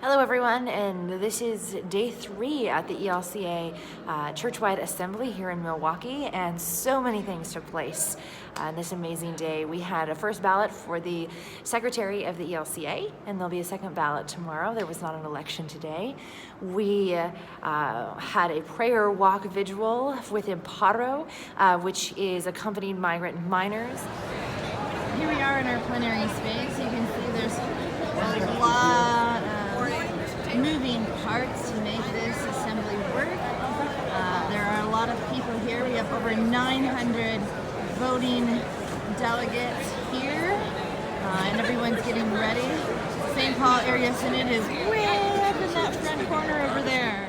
Hello everyone, and this is day 3 at the ELCA Churchwide Assembly here in Milwaukee, and so many things took place on this amazing day. We had a first ballot for the secretary of the ELCA, and there'll be a second ballot tomorrow. There was not an election today. We had a prayer walk vigil with Imparo, which is accompanied migrant minors. Here we are in our plenary space. You can see there's a lot of moving parts to make this assembly work. There are a lot of people here. We have over 900 voting delegates here, and everyone's getting ready. St. Paul Area Synod is way up in that front corner over there.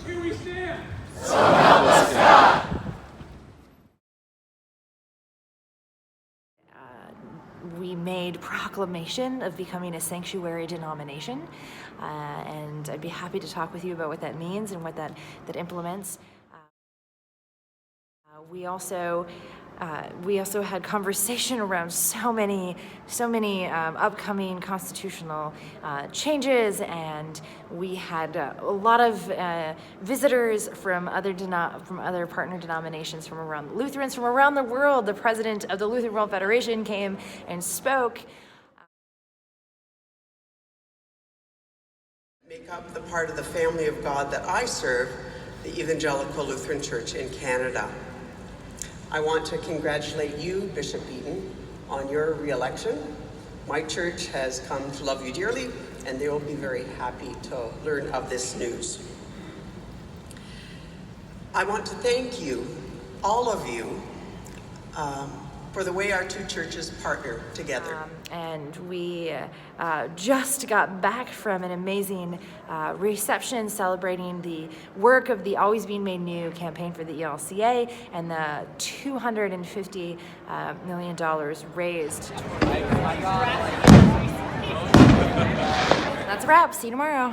Here we stand. So help us God. We made proclamation of becoming a sanctuary denomination, and I'd be happy to talk with you about what that means and what that implements. We also had conversation around so many upcoming constitutional changes, and we had a lot of visitors from other partner denominations from around Lutherans from around the world. The president of the Lutheran World Federation came and spoke. Make up the part of the family of God that I serve, the Evangelical Lutheran Church in Canada. I want to congratulate you, Bishop Eaton, on your re-election. My church has come to love you dearly, and they will be very happy to learn of this news. I want to thank you, all of you, for the way our two churches partner together. And we just got back from an amazing reception celebrating the work of the Always Being Made New campaign for the ELCA and the $250 million raised. That's a wrap. See you tomorrow.